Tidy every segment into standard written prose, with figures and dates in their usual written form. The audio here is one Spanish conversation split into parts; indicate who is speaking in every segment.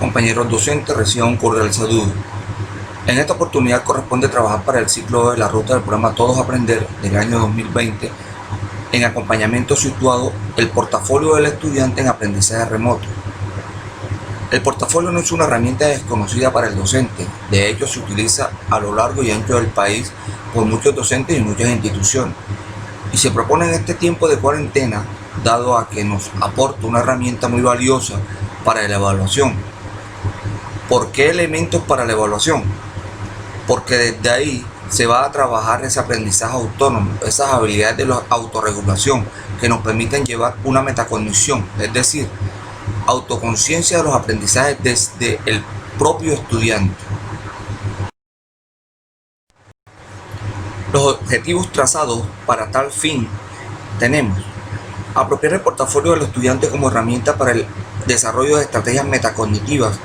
Speaker 1: Compañeros docentes, reciban un cordial saludo. En esta oportunidad corresponde trabajar para el ciclo de la ruta del programa Todos Aprender del año 2020 en acompañamiento situado el portafolio del estudiante en aprendizaje remoto. El portafolio no es una herramienta desconocida para el docente, de hecho se utiliza a lo largo y ancho del país por muchos docentes y muchas instituciones, y se propone en este tiempo de cuarentena, dado a que nos aporta una herramienta muy valiosa para la evaluación. ¿Por qué elementos para la evaluación? Porque desde ahí se va a trabajar ese aprendizaje autónomo, esas habilidades de la autorregulación que nos permiten llevar una metacognición, es decir, autoconciencia de los aprendizajes desde el propio estudiante. Los objetivos trazados para tal fin tenemos: apropiar el portafolio del estudiante como herramienta para el desarrollo de estrategias metacognitivas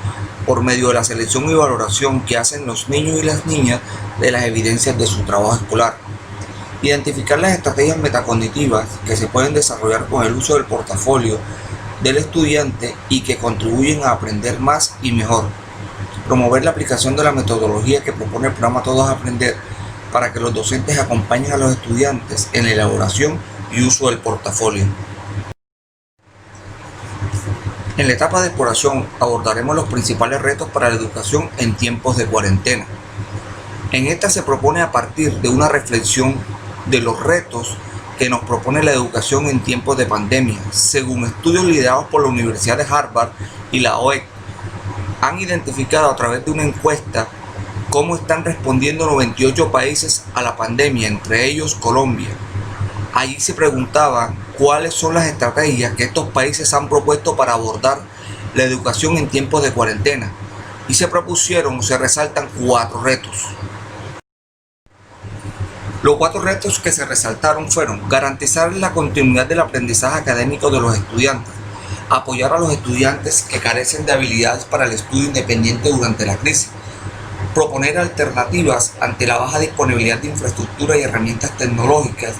Speaker 1: por medio de la selección y valoración que hacen los niños y las niñas de las evidencias de su trabajo escolar. Identificar las estrategias metacognitivas que se pueden desarrollar con el uso del portafolio del estudiante y que contribuyen a aprender más y mejor. Promover la aplicación de la metodología que propone el programa Todos Aprender para que los docentes acompañen a los estudiantes en la elaboración y uso del portafolio. En la etapa de exploración abordaremos los principales retos para la educación en tiempos de cuarentena. En esta se propone a partir de una reflexión de los retos que nos propone la educación en tiempos de pandemia, según estudios liderados por la Universidad de Harvard y la OEC. Han identificado a través de una encuesta cómo están respondiendo 98 países a la pandemia, entre ellos Colombia. Allí se preguntaba cuáles son las estrategias que estos países han propuesto para abordar la educación en tiempos de cuarentena, y se resaltan 4 retos. Los 4 retos que se resaltaron fueron: garantizar la continuidad del aprendizaje académico de los estudiantes, apoyar a los estudiantes que carecen de habilidades para el estudio independiente durante la crisis, proponer alternativas ante la baja disponibilidad de infraestructura y herramientas tecnológicas,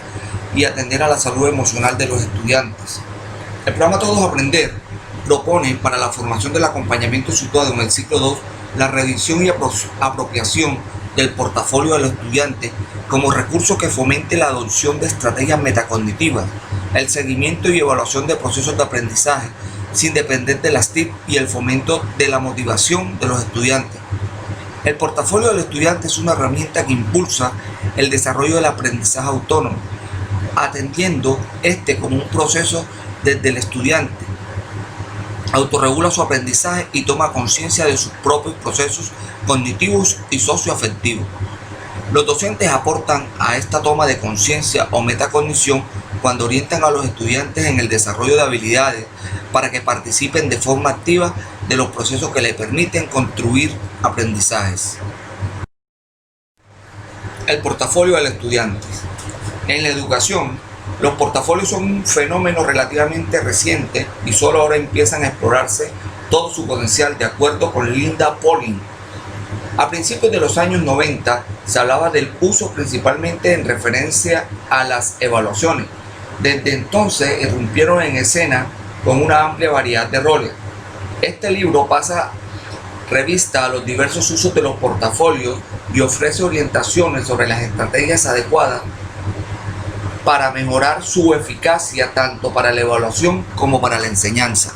Speaker 1: y atender a la salud emocional de los estudiantes. El programa Todos Aprender propone para la formación del acompañamiento situado en el ciclo 2 la revisión y apropiación del portafolio del estudiante como recurso que fomente la adopción de estrategias metacognitivas, el seguimiento y evaluación de procesos de aprendizaje sin depender de las TIC y el fomento de la motivación de los estudiantes. El portafolio del estudiante es una herramienta que impulsa el desarrollo del aprendizaje autónomo, atendiendo como un proceso desde el estudiante. Autorregula su aprendizaje y toma conciencia de sus propios procesos cognitivos y socioafectivos. Los docentes aportan a esta toma de conciencia o metacognición cuando orientan a los estudiantes en el desarrollo de habilidades para que participen de forma activa de los procesos que les permiten construir aprendizajes. El portafolio del estudiante. En la educación, los portafolios son un fenómeno relativamente reciente y solo ahora empiezan a explorarse todo su potencial, de acuerdo con Linda Pauling. A principios de los años 90 se hablaba del uso principalmente en referencia a las evaluaciones. Desde entonces irrumpieron en escena con una amplia variedad de roles. Este libro pasa revista a los diversos usos de los portafolios y ofrece orientaciones sobre las estrategias adecuadas para mejorar su eficacia tanto para la evaluación como para la enseñanza.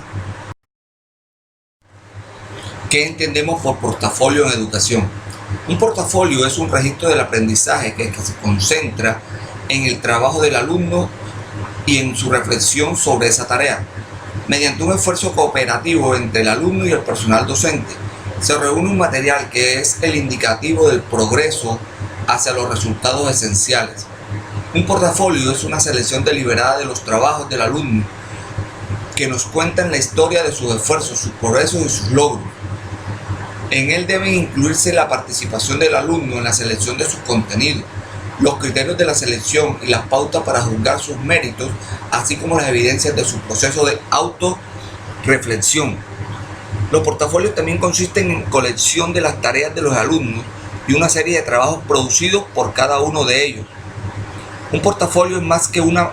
Speaker 1: ¿Qué entendemos por portafolio en educación? Un portafolio es un registro del aprendizaje que se concentra en el trabajo del alumno y en su reflexión sobre esa tarea. Mediante un esfuerzo cooperativo entre el alumno y el personal docente, se reúne un material que es el indicativo del progreso hacia los resultados esenciales. Un portafolio es una selección deliberada de los trabajos del alumno que nos cuentan la historia de sus esfuerzos, sus progresos y sus logros. En él deben incluirse la participación del alumno en la selección de sus contenidos, los criterios de la selección y las pautas para juzgar sus méritos, así como las evidencias de su proceso de autorreflexión. Los portafolios también consisten en colección de las tareas de los alumnos y una serie de trabajos producidos por cada uno de ellos. Un portafolio es más que una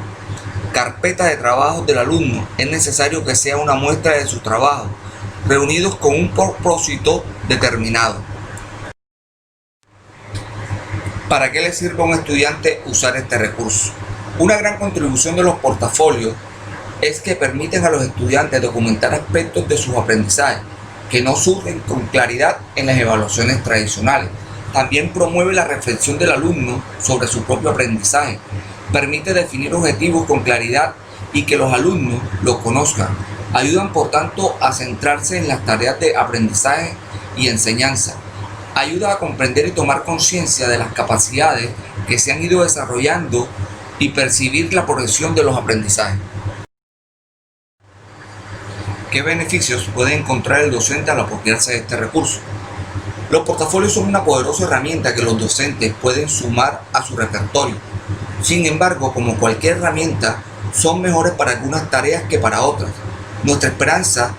Speaker 1: carpeta de trabajos del alumno, es necesario que sea una muestra de su trabajo, reunidos con un propósito determinado. ¿Para qué le sirve a un estudiante usar este recurso? Una gran contribución de los portafolios es que permiten a los estudiantes documentar aspectos de sus aprendizajes que no surgen con claridad en las evaluaciones tradicionales. También promueve la reflexión del alumno sobre su propio aprendizaje, permite definir objetivos con claridad y que los alumnos los conozcan. Ayudan, por tanto, a centrarse en las tareas de aprendizaje y enseñanza. Ayuda a comprender y tomar conciencia de las capacidades que se han ido desarrollando y percibir la progresión de los aprendizajes. ¿Qué beneficios puede encontrar el docente al apropiarse de este recurso? Los portafolios son una poderosa herramienta que los docentes pueden sumar a su repertorio. Sin embargo, como cualquier herramienta, son mejores para algunas tareas que para otras. Nuestra esperanza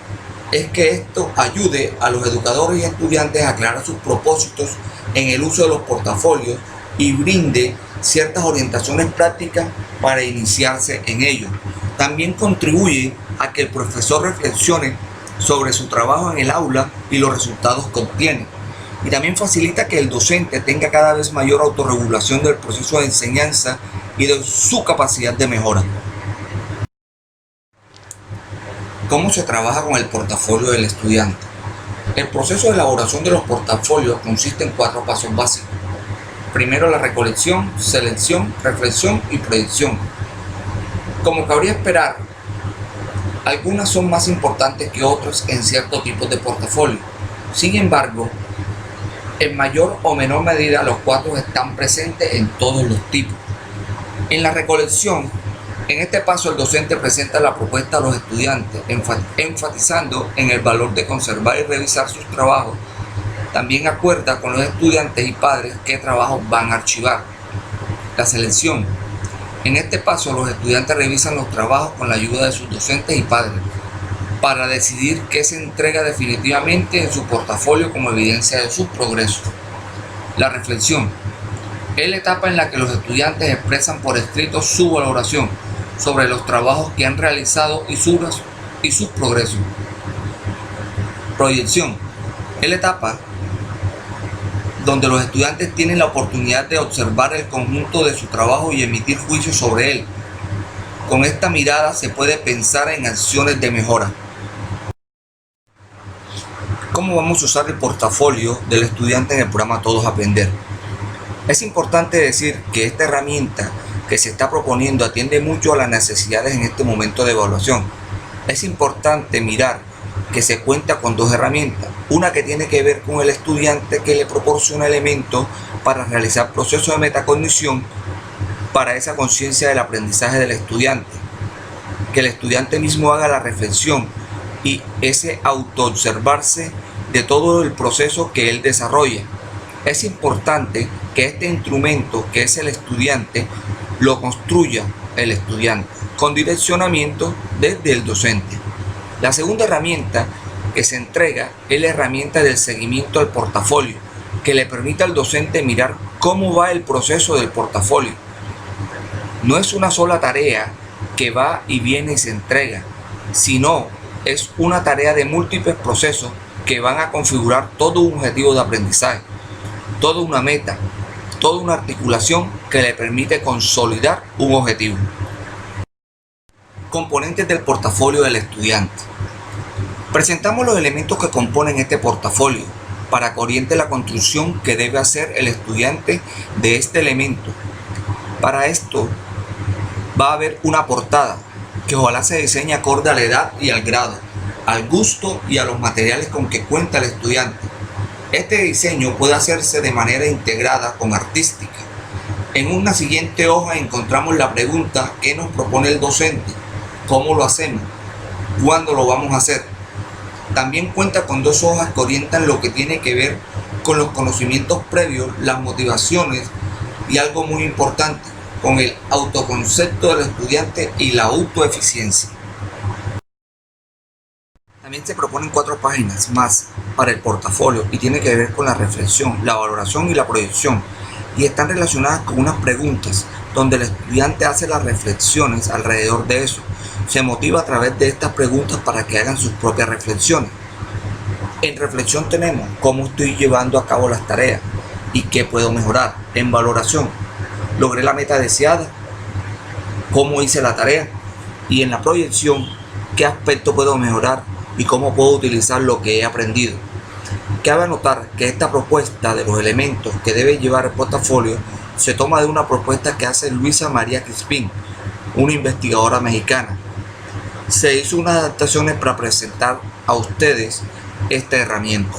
Speaker 1: es que esto ayude a los educadores y estudiantes a aclarar sus propósitos en el uso de los portafolios y brinde ciertas orientaciones prácticas para iniciarse en ello. También contribuye a que el profesor reflexione sobre su trabajo en el aula y los resultados que obtiene. Y también facilita que el docente tenga cada vez mayor autorregulación del proceso de enseñanza y de su capacidad de mejora. ¿Cómo se trabaja con el portafolio del estudiante? El proceso de elaboración de los portafolios consiste en 4 pasos básicos. Primero, la recolección, selección, reflexión y proyección. Como cabría esperar, algunas son más importantes que otras en ciertos tipos de portafolio. Sin embargo, en mayor o menor medida, los 4 están presentes en todos los tipos. En la recolección, en este paso el docente presenta la propuesta a los estudiantes, enfatizando en el valor de conservar y revisar sus trabajos. También acuerda con los estudiantes y padres qué trabajos van a archivar. La selección. En este paso los estudiantes revisan los trabajos con la ayuda de sus docentes y padres para decidir qué se entrega definitivamente en su portafolio como evidencia de su progreso. La reflexión. Es la etapa en la que los estudiantes expresan por escrito su valoración sobre los trabajos que han realizado y sus progresos. Proyección. Es la etapa donde los estudiantes tienen la oportunidad de observar el conjunto de su trabajo y emitir juicios sobre él. Con esta mirada se puede pensar en acciones de mejora. ¿Cómo vamos a usar el portafolio del estudiante en el programa Todos Aprender? Es importante decir que esta herramienta que se está proponiendo atiende mucho a las necesidades en este momento de evaluación. Es importante mirar que se cuenta con 2 herramientas, una que tiene que ver con el estudiante, que le proporciona elementos para realizar procesos de metacognición para esa conciencia del aprendizaje del estudiante, que el estudiante mismo haga la reflexión y ese autoobservarse de todo el proceso que él desarrolla. Es importante que este instrumento, que es el estudiante, lo construya el estudiante con direccionamiento desde el docente. La segunda herramienta que se entrega es la herramienta del seguimiento al portafolio, que le permite al docente mirar cómo va el proceso del portafolio. No es una sola tarea que va y viene y se entrega, sino es una tarea de múltiples procesos que van a configurar todo un objetivo de aprendizaje, toda una meta, toda una articulación que le permite consolidar un objetivo. Componentes del portafolio del estudiante. Presentamos los elementos que componen este portafolio para que oriente la construcción que debe hacer el estudiante de este elemento. Para esto va a haber una portada que ojalá se diseñe acorde a la edad y al grado, al gusto y a los materiales con que cuenta el estudiante. Este diseño puede hacerse de manera integrada con artística. En una siguiente hoja encontramos la pregunta que nos propone el docente, cómo lo hacemos, cuándo lo vamos a hacer. También cuenta con 2 hojas que orientan lo que tiene que ver con los conocimientos previos, las motivaciones y algo muy importante, con el autoconcepto del estudiante y la autoeficiencia. También se proponen 4 páginas más para el portafolio y tiene que ver con la reflexión, la valoración y la proyección, y están relacionadas con unas preguntas donde el estudiante hace las reflexiones alrededor de eso. Se motiva a través de estas preguntas para que hagan sus propias reflexiones. En reflexión tenemos cómo estoy llevando a cabo las tareas y qué puedo mejorar. En valoración, logré la meta deseada, cómo hice la tarea. Y en la proyección, qué aspecto puedo mejorar y cómo puedo utilizar lo que he aprendido. Cabe notar que esta propuesta de los elementos que debe llevar el portafolio se toma de una propuesta que hace Luisa María Crispín, una investigadora mexicana. Se hizo unas adaptaciones para presentar a ustedes esta herramienta.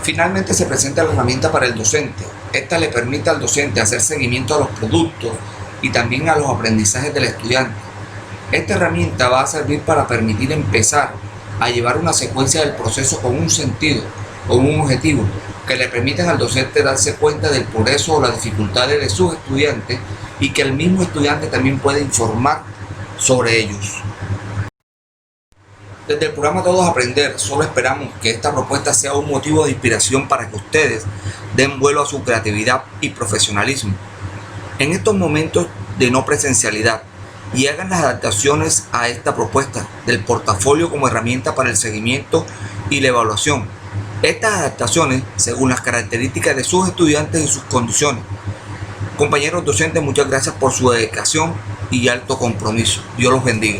Speaker 1: Finalmente se presenta la herramienta para el docente. Esta le permite al docente hacer seguimiento a los productos y también a los aprendizajes del estudiante. Esta herramienta va a servir para permitir empezar a llevar una secuencia del proceso con un sentido, con un objetivo, que le permitan al docente darse cuenta del progreso o las dificultades de sus estudiantes y que el mismo estudiante también pueda informar sobre ellos. Desde el programa Todos Aprender, solo esperamos que esta propuesta sea un motivo de inspiración para que ustedes den vuelo a su creatividad y profesionalismo en estos momentos de no presencialidad y hagan las adaptaciones a esta propuesta del portafolio como herramienta para el seguimiento y la evaluación. Estas adaptaciones según las características de sus estudiantes y sus condiciones. Compañeros docentes, muchas gracias por su dedicación y alto compromiso. Dios los bendiga.